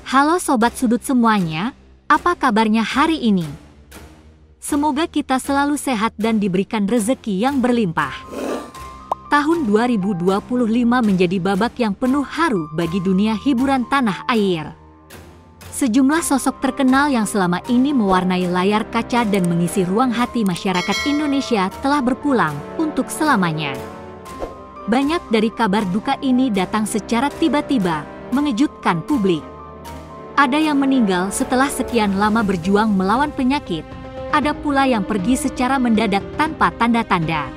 Halo Sobat Sudut semuanya, apa kabarnya hari ini? Semoga kita selalu sehat dan diberikan rezeki yang berlimpah. Tahun 2025 menjadi babak yang penuh haru bagi dunia hiburan tanah air. Sejumlah sosok terkenal yang selama ini mewarnai layar kaca dan mengisi ruang hati masyarakat Indonesia telah berpulang untuk selamanya. Banyak dari kabar duka ini datang secara tiba-tiba, mengejutkan publik. Ada yang meninggal setelah sekian lama berjuang melawan penyakit, ada pula yang pergi secara mendadak tanpa tanda-tanda.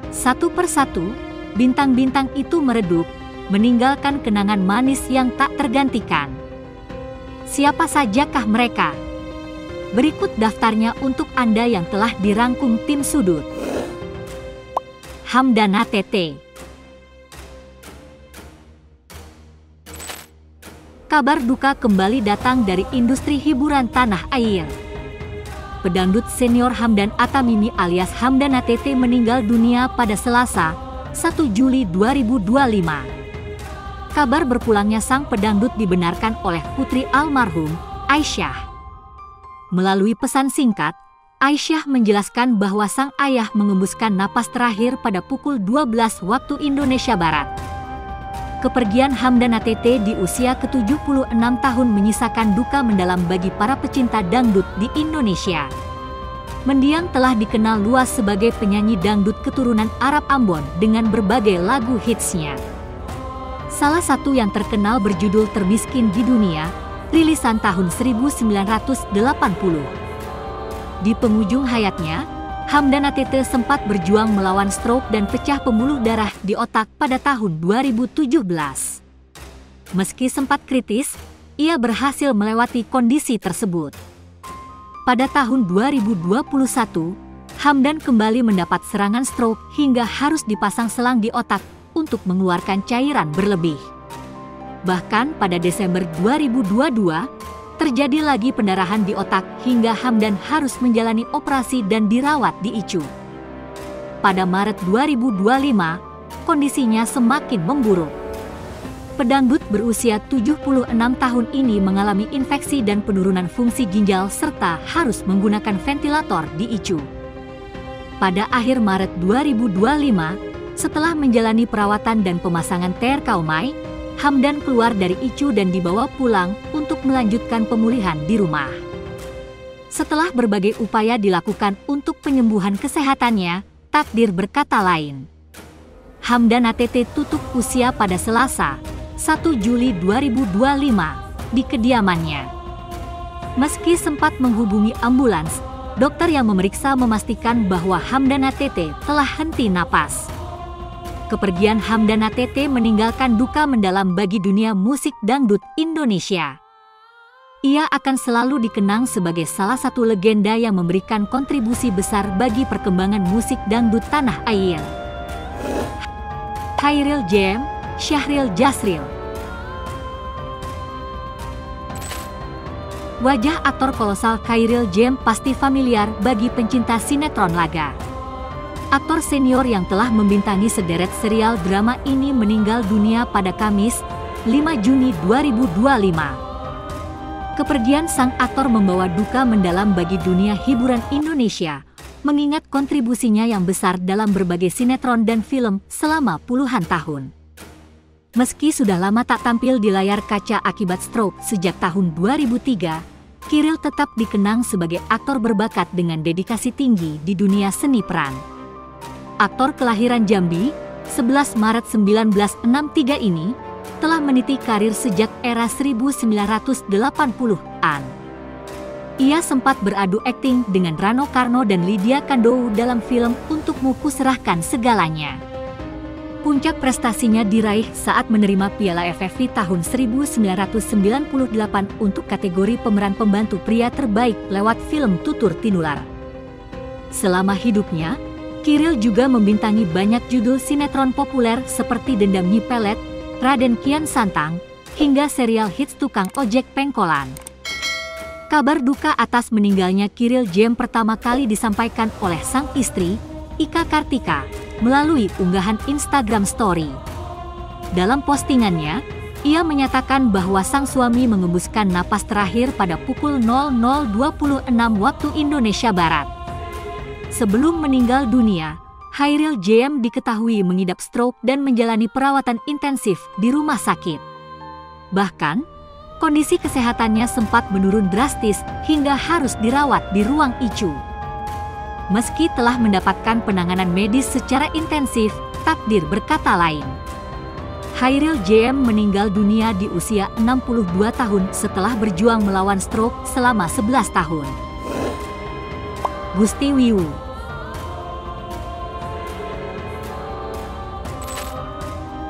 Satu persatu, bintang-bintang itu meredup, meninggalkan kenangan manis yang tak tergantikan. Siapa sajakah mereka? Berikut daftarnya untuk Anda yang telah dirangkum tim Sudut. Hamdana TT. Kabar duka kembali datang dari industri hiburan tanah air. Pedangdut senior Hamdan Atamimi alias Hamdana TT meninggal dunia pada Selasa, 1 Juli 2025. Kabar berpulangnya sang pedangdut dibenarkan oleh putri almarhum, Aisyah. Melalui pesan singkat, Aisyah menjelaskan bahwa sang ayah mengembuskan napas terakhir pada pukul 12 waktu Indonesia Barat. Kepergian Hamdana TT di usia ke-76 tahun menyisakan duka mendalam bagi para pecinta dangdut di Indonesia. Mendiang telah dikenal luas sebagai penyanyi dangdut keturunan Arab Ambon dengan berbagai lagu hitsnya. Salah satu yang terkenal berjudul Termiskin di Dunia, rilisan tahun 1980. Di penghujung hayatnya, Hamdana TT sempat berjuang melawan stroke dan pecah pembuluh darah di otak pada tahun 2017. Meski sempat kritis, ia berhasil melewati kondisi tersebut. Pada tahun 2021, Hamdan kembali mendapat serangan stroke hingga harus dipasang selang di otak untuk mengeluarkan cairan berlebih. Bahkan pada Desember 2022, terjadi lagi pendarahan di otak hingga Hamdan harus menjalani operasi dan dirawat di ICU. Pada Maret 2025, kondisinya semakin memburuk. Pedangdut berusia 76 tahun ini mengalami infeksi dan penurunan fungsi ginjal serta harus menggunakan ventilator di ICU. Pada akhir Maret 2025, setelah menjalani perawatan dan pemasangan terkaumai, Hamdan keluar dari ICU dan dibawa pulang untuk melanjutkan pemulihan di rumah. Setelah berbagai upaya dilakukan untuk penyembuhan kesehatannya, takdir berkata lain. Hamdana TT tutup usia pada Selasa, 1 Juli 2025, di kediamannya. Meski sempat menghubungi ambulans, dokter yang memeriksa memastikan bahwa Hamdana TT telah henti napas. Kepergian Hamdana TT meninggalkan duka mendalam bagi dunia musik dangdut Indonesia. Ia akan selalu dikenang sebagai salah satu legenda yang memberikan kontribusi besar bagi perkembangan musik dangdut tanah air. Khairil Jem, Syahril Jasril. Wajah aktor kolosal Khairil Jem pasti familiar bagi pencinta sinetron laga. Aktor senior yang telah membintangi sederet serial drama ini meninggal dunia pada Kamis, 5 Juni 2025. Kepergian sang aktor membawa duka mendalam bagi dunia hiburan Indonesia, mengingat kontribusinya yang besar dalam berbagai sinetron dan film selama puluhan tahun. Meski sudah lama tak tampil di layar kaca akibat stroke sejak tahun 2003, Khairil tetap dikenang sebagai aktor berbakat dengan dedikasi tinggi di dunia seni peran. Aktor kelahiran Jambi, 11 Maret 1963 ini, telah meniti karir sejak era 1980-an. Ia sempat beradu akting dengan Rano Karno dan Lydia Kandou dalam film Untukmu Ku Serahkan Segalanya. Puncak prestasinya diraih saat menerima Piala FFV tahun 1998 untuk kategori pemeran pembantu pria terbaik lewat film Tutur Tinular. Selama hidupnya, Khairil juga membintangi banyak judul sinetron populer seperti Dendam Nyi Pelet, Raden Kian Santang, hingga serial hits Tukang Ojek Pengkolan. Kabar duka atas meninggalnya Khairil Jem pertama kali disampaikan oleh sang istri, Ika Kartika, melalui unggahan Instagram Story. Dalam postingannya, Ia menyatakan bahwa sang suami mengembuskan napas terakhir pada pukul 00.26 waktu Indonesia Barat. Sebelum meninggal dunia, Chairil JM diketahui mengidap stroke dan menjalani perawatan intensif di rumah sakit. Bahkan, kondisi kesehatannya sempat menurun drastis hingga harus dirawat di ruang ICU. Meski telah mendapatkan penanganan medis secara intensif, takdir berkata lain. Chairil JM meninggal dunia di usia 62 tahun setelah berjuang melawan stroke selama 11 tahun. Gusti Wiwu.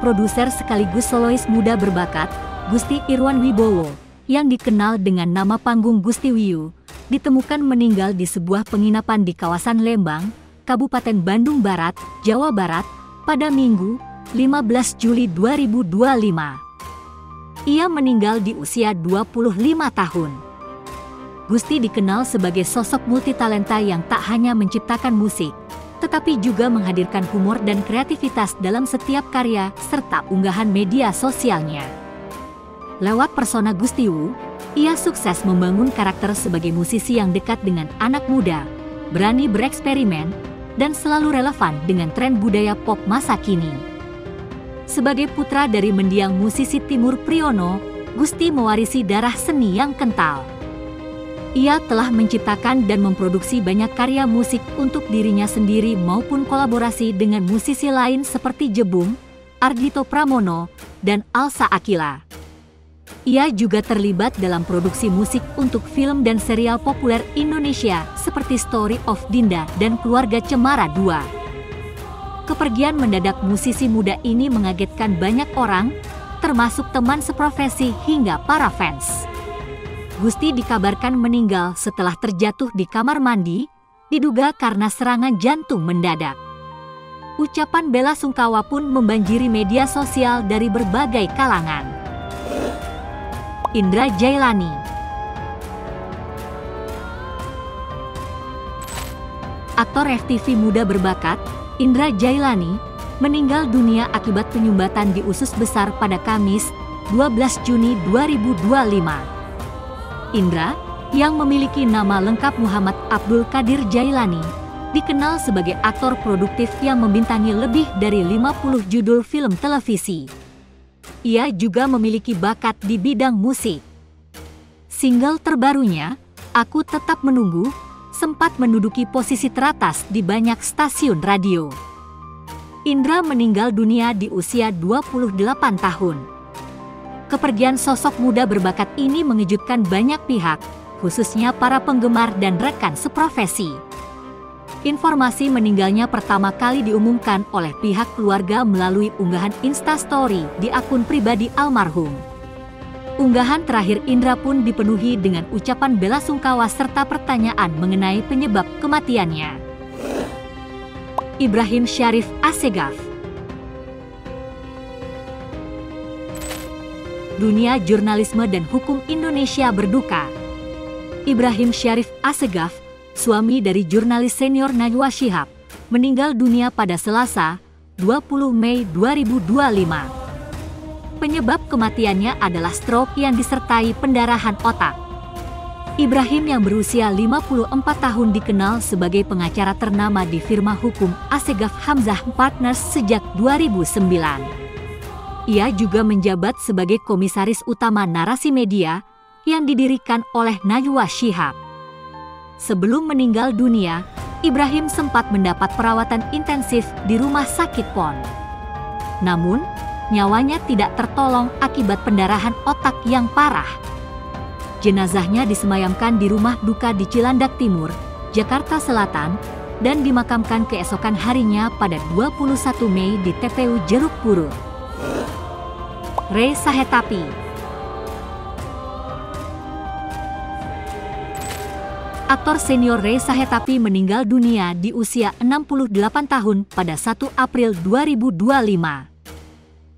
Produser sekaligus solois muda berbakat, Gusti Irwan Wibowo, yang dikenal dengan nama panggung Gusti Wiwu, ditemukan meninggal di sebuah penginapan di kawasan Lembang, Kabupaten Bandung Barat, Jawa Barat, pada Minggu, 15 Juli 2025. Ia meninggal di usia 25 tahun. Gusti dikenal sebagai sosok multitalenta yang tak hanya menciptakan musik, tetapi juga menghadirkan humor dan kreativitas dalam setiap karya serta unggahan media sosialnya. Lewat persona Gusti Wu, ia sukses membangun karakter sebagai musisi yang dekat dengan anak muda, berani bereksperimen, dan selalu relevan dengan tren budaya pop masa kini. Sebagai putra dari mendiang musisi Timur Priyono, Gusti mewarisi darah seni yang kental. Ia telah menciptakan dan memproduksi banyak karya musik untuk dirinya sendiri maupun kolaborasi dengan musisi lain seperti Jebung, Ardhito Pramono, dan Alsa Akila. Ia juga terlibat dalam produksi musik untuk film dan serial populer Indonesia seperti Story of Dinda dan Keluarga Cemara 2. Kepergian mendadak musisi muda ini mengagetkan banyak orang, termasuk teman seprofesi hingga para fans. Gusti dikabarkan meninggal setelah terjatuh di kamar mandi, diduga karena serangan jantung mendadak. Ucapan bela sungkawa pun membanjiri media sosial dari berbagai kalangan. Indra Jailani. Aktor FTV muda berbakat, Indra Jailani, meninggal dunia akibat penyumbatan di usus besar pada Kamis, 12 Juni 2025. Indra, yang memiliki nama lengkap Muhammad Abdul Qadir Jailani, dikenal sebagai aktor produktif yang membintangi lebih dari 50 judul film televisi. Ia juga memiliki bakat di bidang musik. Single terbarunya, Aku Tetap Menunggu, sempat menduduki posisi teratas di banyak stasiun radio. Indra meninggal dunia di usia 28 tahun. Kepergian sosok muda berbakat ini mengejutkan banyak pihak, khususnya para penggemar dan rekan seprofesi. Informasi meninggalnya pertama kali diumumkan oleh pihak keluarga melalui unggahan Instastory di akun pribadi almarhum. Unggahan terakhir Indra pun dipenuhi dengan ucapan bela sungkawa serta pertanyaan mengenai penyebab kematiannya. Ibrahim Syarif Assegaf. Dunia jurnalisme dan hukum Indonesia berduka. Ibrahim Syarif Assegaf, suami dari jurnalis senior Najwa Shihab, meninggal dunia pada Selasa, 20 Mei 2025. Penyebab kematiannya adalah stroke yang disertai pendarahan otak. Ibrahim yang berusia 54 tahun dikenal sebagai pengacara ternama di firma hukum Assegaf Hamzah Partners sejak 2009. Ia juga menjabat sebagai komisaris utama Narasi Media yang didirikan oleh Najwa Shihab. Sebelum meninggal dunia, Ibrahim sempat mendapat perawatan intensif di rumah sakit PON. Namun, nyawanya tidak tertolong akibat pendarahan otak yang parah. Jenazahnya disemayamkan di rumah duka di Cilandak Timur, Jakarta Selatan, dan dimakamkan keesokan harinya pada 21 Mei di TPU Jeruk Purut. Ray Sahetapi. Aktor senior Ray Sahetapi meninggal dunia di usia 68 tahun pada 1 April 2025.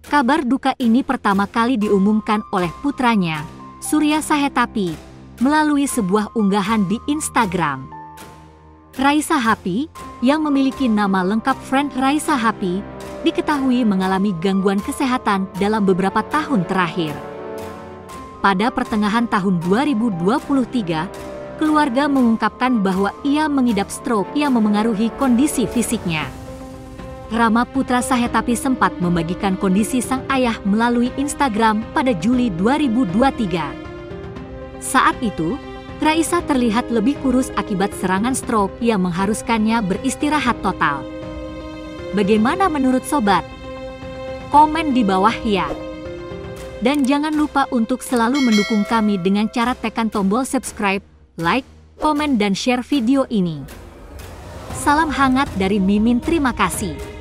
Kabar duka ini pertama kali diumumkan oleh putranya, Surya Sahetapi, melalui sebuah unggahan di Instagram. Raisa Happy, yang memiliki nama lengkap Frank Raisa Happy, diketahui mengalami gangguan kesehatan dalam beberapa tahun terakhir. Pada pertengahan tahun 2023, keluarga mengungkapkan bahwa ia mengidap stroke yang memengaruhi kondisi fisiknya. Rama Putra Sahetapi sempat membagikan kondisi sang ayah melalui Instagram pada Juli 2023. Saat itu, Raisa terlihat lebih kurus akibat serangan stroke yang mengharuskannya beristirahat total. Bagaimana menurut sobat? Komen di bawah ya. Dan jangan lupa untuk selalu mendukung kami dengan cara tekan tombol subscribe, like, komen dan share video ini. Salam hangat dari Mimin, terima kasih.